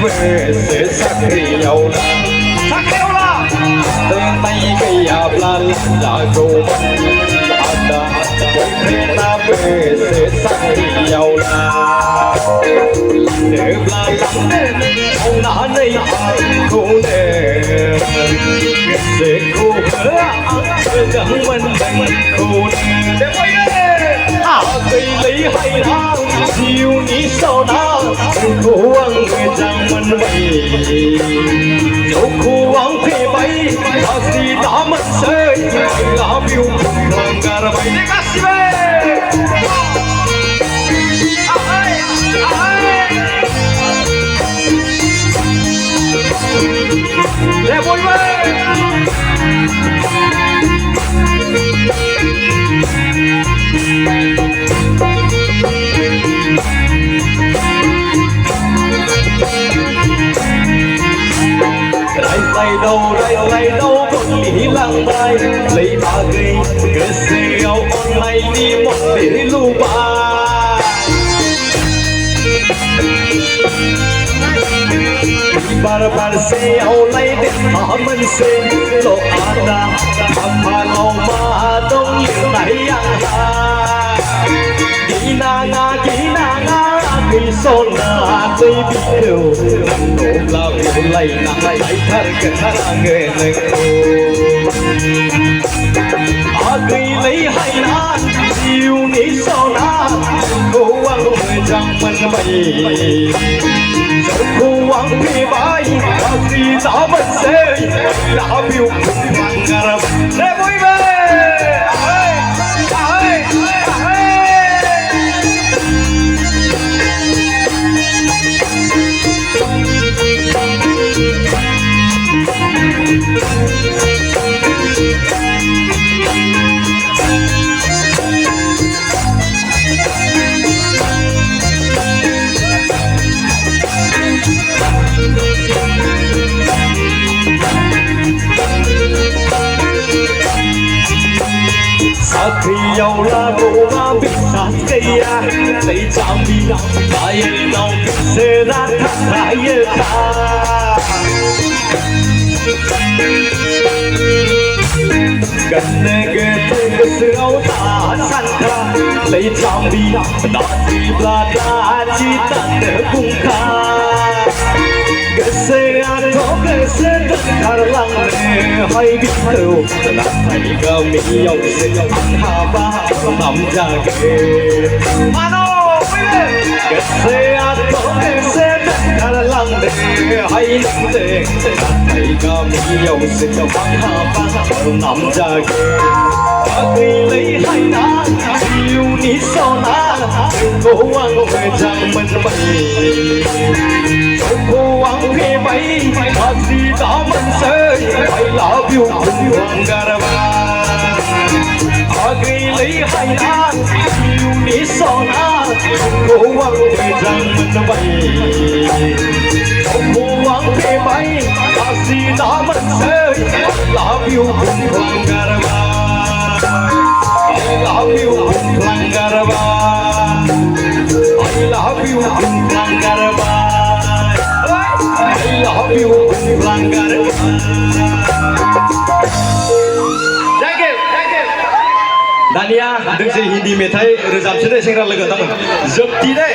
về sẽ sắc thì nhau là tên tay cây áp là cô ada thế ta về sẽ sắc thì nhau là để là lắm ông đã này cô nè sẽ cô hứa chẳng mình cô để quay đây cây lấy hay đang chiều ní sau đó cô ăn người chẳng mình vậy dẫu cô ăn thì bay ta gì đã mất rơi là biểu không gara bay để cắt về để vui về lại đâu còn lý lặng bài lấy ba gây cứ xeo online đi một để lưu ba bar xeo lấy để họ mình xem lộ ada apa lâu mà đông như này ăn ha kỹ na nga khi son na tôi biết điều nằm nổ là biểu lầy nặng lại thar cái thar người này cây lấy hay na chiều ní sau na cô ăn người chẳng mình bày dẫu cô ăn thì bay gì đã mất rơi đã biểu cùng ngara để vui vẻ khi nhau là cô mà biết sát cây lấy chạm đi ai nào sẽ ra thắt lại ta gần ghé cái sự áo ta săn ta lấy chạm đi đã chỉ là đã chỉ tận để cùng ta cái xe cái xe tất cả lăng lệ hay biết đâu là thầy cao mỹ ông sẽ hà ba nằm ra kề mano cái xe tất cả lăng lệ hay biết đâu là thầy cao mỹ ông sẽ hà ba nằm ra kề cây lấy hay na chiều ní sau na cô ăn về chẳng mình bày cô ăn thì bay mà gì đã mình rơi phải là biểu cùng hoàng gara cây lấy hay na chiều ní sau na cô ăn về chẳng mình bày cô ăn thì bay mà gì đã mình rơi là biểu cùng hoàng gara I love you, Langaraba. I love you, Langaraba. I love you, Langaraba. Thank you. Dania, đứng dậy Hindi मेथाइ रोजाबसोनो सेंग्रा लोगो दंमोन जोबथि दे